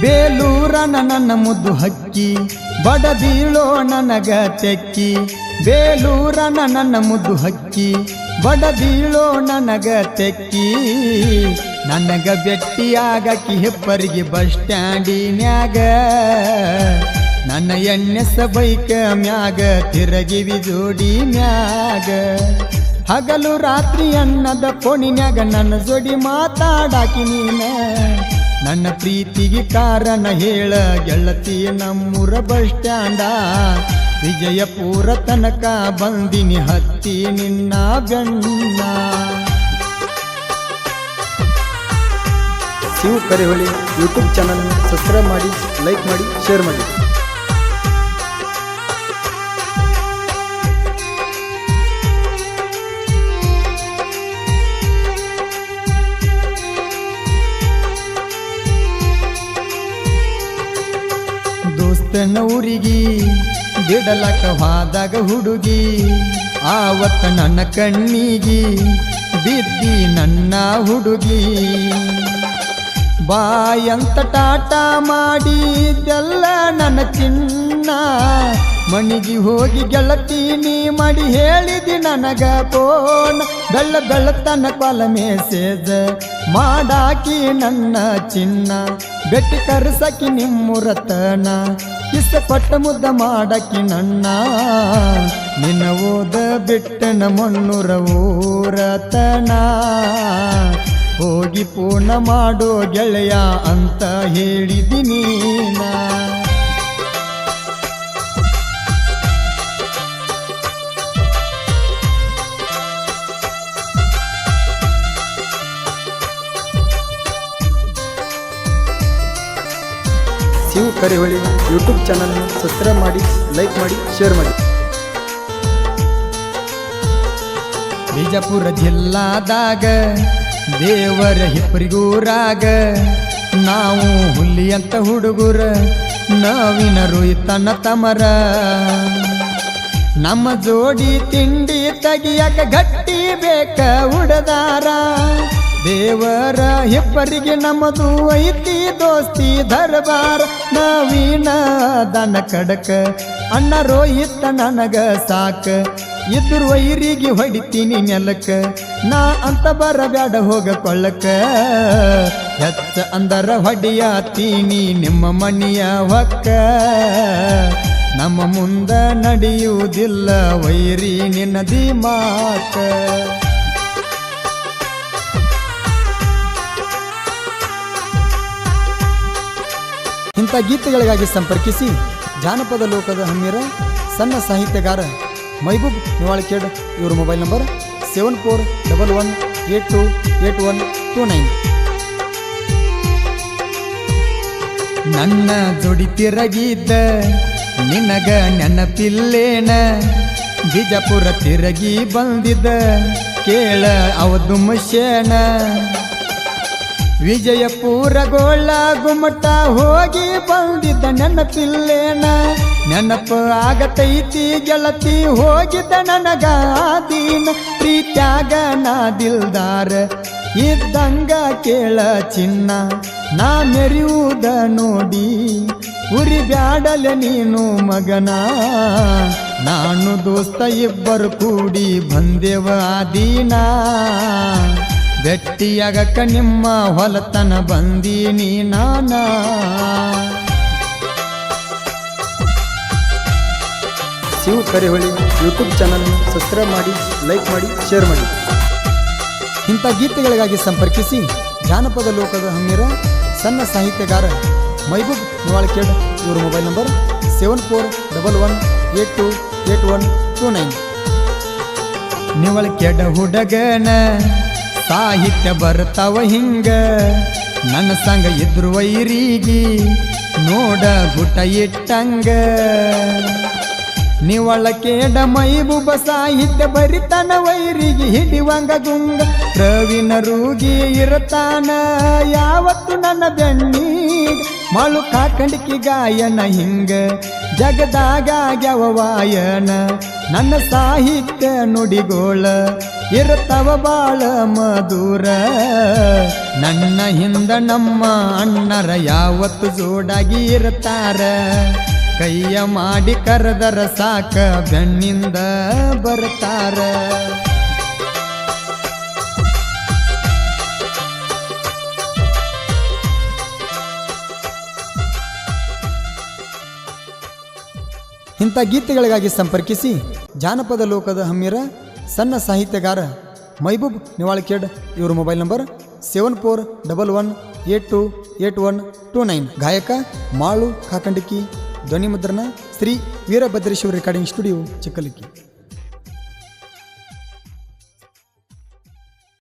ಬೇಲೂರನ ನನ್ನ ಮುದ್ದು ಹಕ್ಕಿ ಬಡದೀಳೋ ನನಗ ತೆಕ್ಕಿ ಬೇಲೂರನ ನನ್ನ ಮುದ್ದು ಹಕ್ಕಿ ಬಡದೀಳೋ ನನಗ ತೆಕ್ಕಿ ನನಗ ಬೆಟ್ಟಿಯಾಗಕಿ ಹೆಪ್ಪರಿಗೆ ಬಸ್ ಸ್ಟ್ಯಾಂಡಿನ್ಯಾಗ ನನ್ನ ಎಣ್ಣೆಸ ಬೈಕ ಮ್ಯಾಗ ತಿರಗಿವಿ ಜೋಡಿ ಮ್ಯಾಗ ಹಗಲು ರಾತ್ರಿ ಅನ್ನದ ಪೋಣಿನ್ಯಾಗ ನನ್ನ ಜೋಡಿ ಮಾತಾಡಾಕಿ ನೀನ ನನ್ನ ಪ್ರೀತಿಗೆ ಕಾರಣ ಹೇಳ ಗೆಳತಿ ನಮ್ಮೂರ ಬಸ್ ಸ್ಟ್ಯಾಂಡ ವಿಜಯಪುರ ತನಕ ಬಂದಿನಿ ಹತ್ತಿ ನಿನ್ನ ಬೆನ್ನ ಶಿವ ಕರಿಹೊಳಿ ಯೂಟ್ಯೂಬ್ ಚಾನಲ್ ಸಬ್ಸ್ಕ್ರೈಬ್ ಮಾಡಿ ಲೈಕ್ ಮಾಡಿ ಶೇರ್ ಮಾಡಿ ದೋಸ್ತನ ಊರಿಗೆ ಬಿಡಲಕ ಹೋದಾಗ ಹುಡುಗಿ ಆವತ್ತ ನನ್ನ ಕಣ್ಣಿಗೆ ಬಿದ್ದಿ ನನ್ನ ಹುಡುಗಿ ಬಾಯಂತ ಟಾಟ ಮಾಡಿದ್ದೆಲ್ಲ ನನ್ನ ಚಿನ್ನ ಮಣಿಗೆ ಹೋಗಿ ಗೆಳತೀನಿ ಮಾಡಿ ಹೇಳಿದಿ ನನಗ ಫೋನ್ ಬೆಳ್ಳತನ ಕೊಲ ಮೆಸೇಜ್ ಮಾಡಾಕಿ ನನ್ನ ಚಿನ್ನ ಬೆಟ್ಟಿ ಕರ್ಸಕಿ ನಿಮ್ಮುರತನ ಕಿಸ ಕೊಟ್ಟ ಮುದ್ದ ಮಾಡಕಿ ನನ್ನ ನಿನ್ನ ಓದ ಬಿಟ್ಟನ ಮಣ್ಣುರ ಊರತನ ಹೋಗಿ ಪೂರ್ಣ ಮಾಡೋ ಗೆಳೆಯ ಅಂತ ಹೇಳಿದಿನಿ ನಾ ಶಿವ ಕರಿಹೊಳಿ ಯೂಟ್ಯೂಬ್ ಚಾನಲ್ ಸಬ್ಸ್ಕ್ರೈಬ್ ಮಾಡಿ ಲೈಕ್ ಮಾಡಿ ಶೇರ್ ಮಾಡಿ ಬಿಜಾಪುರ ಜಿಲ್ಲಾದಾಗ ದೇವರ ಹಿಪ್ಪರಿಗೂರಾಗ ನಾವು ಹುಲಿ ಅಂತ ಹುಡುಗರ ನವಿನ ರೋಹಿತನ ತಮರ ನಮ್ಮ ಜೋಡಿ ತಿಂಡಿ ತೆಗಿಯಕ ಗಟ್ಟಿ ಬೇಕ ಉಡದಾರ ದೇವರ ಹಿಪ್ಪರಿಗೆ ನಮ್ಮದು ಐತಿ ದೋಸ್ತಿ ದರ್ಬಾರ ನವೀನ ದನ ಕಡಕ ಅಣ್ಣ ರೋಹಿತ ನನಗ ಸಾಕ ಇದ್ರು ವೈರಿಗೆ ಹೊಡಿತೀನಿ ನೆಲಕ ನಾ ಅಂತ ಬರಬ್ಯಾಡ ಹೋಗ ಕೊಳ್ಳಕ ಹೆಚ್ಚ ಅಂದರ ಹೊಡಿಯಾತೀನಿ ನಿಮ್ಮ ಮಣಿಯ ಹೊಕ್ಕ ನಮ್ಮ ಮುಂದ ನಡೆಯುವುದಿಲ್ಲ ವೈರಿ ನಿನ್ನದಿ ಮಾಕ ಇಂಥ ಗೀತೆಗಳಿಗಾಗಿ ಸಂಪರ್ಕಿಸಿ ಜಾನಪದ ಲೋಕದ ಹಮ್ಮಿರ ಸಣ್ಣ ಸಾಹಿತ್ಯಗಾರ ಮೈಬೂಬ್ ನಿವಾಳಖೇಡ್ ಇವ್ರ ಮೊಬೈಲ್ ನಂಬರ್ 74118229 ನನ್ನ ಜೋಡಿ ತಿರಗಿದ್ದ ನಿನಗ ನೆನಪಿಲ್ಲೇನ ಬಿಜಾಪುರ ತಿರಗಿ ಬಂದಿದ್ದ ಕೇಳ ಅವದು ಮಶೇನ ವಿಜಯಪುರ ಗೋಳ ಗುಮ್ಮಟ ಹೋಗಿ ಬಂದಿದ್ದ ನೆನಪಿಲ್ಲೇನ ನೆನಪು ಆಗತೈತಿ ಗೆಳತಿ ಹೋಗಿದ್ದ ನನಗ ದೀನ ಪ್ರೀತ್ಯಾಗ ನಾ ದಿಲ್ದಾರ ಇದ್ದಂಗ ಕೇಳ ಚಿನ್ನ ನಾ ಮೆರೆಯುವುದ ನೋಡಿ ಉರಿ ಬ್ಯಾಡಲ ನೀನು ಮಗನ ನಾನು ದೋಸ್ತ ಇಬ್ಬರು ಕೂಡಿ ಬಂದೆವ ಆದೀನ ಬೆಟ್ಟಿಯಾಗಕ್ಕ ನಿಮ್ಮ ಹೊಲತನ ಬಂದೀನಿ ನಾನ ಶಿವ ಕರಿಹೊಳಿ ಯೂಟ್ಯೂಬ್ ಚಾನಲ್ ಸಬ್ಸ್ಕ್ರೈಬ್ ಮಾಡಿ ಲೈಕ್ ಮಾಡಿ ಶೇರ್ ಮಾಡಿ ಇಂಥ ಗೀತೆಗಳಿಗಾಗಿ ಸಂಪರ್ಕಿಸಿ ಜಾನಪದ ಲೋಕದ ಹಮ್ಮಿರ ಸಣ್ಣ ಸಾಹಿತ್ಯಗಾರ ಮೈಬೂಬ್ ನಿವಾಳಖೇಡ್ ಇವ್ರ ಮೊಬೈಲ್ ನಂಬರ್ 7411828129 ನಿವಾಳಖೇಡ್ ಹುಡುಗನ ಸಾಹಿತ್ಯ ಬರ್ತಾವ ಹಿಂಗ ನನ್ನ ಸಂಗ ಇದ್ರು ವೈರಿಗೆ ನೋಡ ಗುಟ ಇಟ್ಟಂಗ ನಿವಾಳಖೇಡ ಮೈಬೂಬ ಸಾಹಿತ್ಯ ಬರಿತಾನ ವೈರಿಗೆ ಹಿಡಿವಂಗ ಗುಂಗ ಪ್ರವೀಣ ರೂಗಿ ಇರತಾನ ಯಾವತ್ತು ನನ್ನ ಬೆಣ್ಣಿ ಮಳು ಕಾಕಂಡಿಕಿ ಗಾಯನ ಹಿಂಗ ಜಗದಾಗ್ಯಾವ ವಾಯನ ನನ್ನ ಸಾಹಿತ್ಯ ನುಡಿಗೋಳ ಇರುತ್ತವ ಬಾಳ ಮಧುರ ನನ್ನ ಹಿಂದ ನಮ್ಮ ಅಣ್ಣರ ಯಾವತ್ತು ಜೋಡಾಗಿ ಇರ್ತಾರ ಕೈಯ ಮಾಡಿ ಕರೆದರ ಸಾಕ ಬೆನ್ನಿಂದ ಬರ್ತಾರ ಇಂಥ ಗೀತೆಗಳಿಗಾಗಿ ಸಂಪರ್ಕಿಸಿ ಜಾನಪದ ಲೋಕದ ಹಮ್ಮಿರ ಸಣ್ಣ ಸಾಹಿತ್ಯಗಾರ ಮೈಬೂಬ್ ನಿವಾಳಖೇಡ್ ಇವರ ಮೊಬೈಲ್ ನಂಬರ್ 7411828129 ಗಾಯಕ ಮಾಳು ಕಾಕಂಡಿಕಿ ಧ್ವನಿ ಮುದ್ರಣ ಶ್ರೀ ವೀರಭದ್ರೇಶ್ವರ ರೆಕಾರ್ಡಿಂಗ್ ಸ್ಟುಡಿಯೋ ಚಿಕ್ಕಲಿಕ್ಕಿ.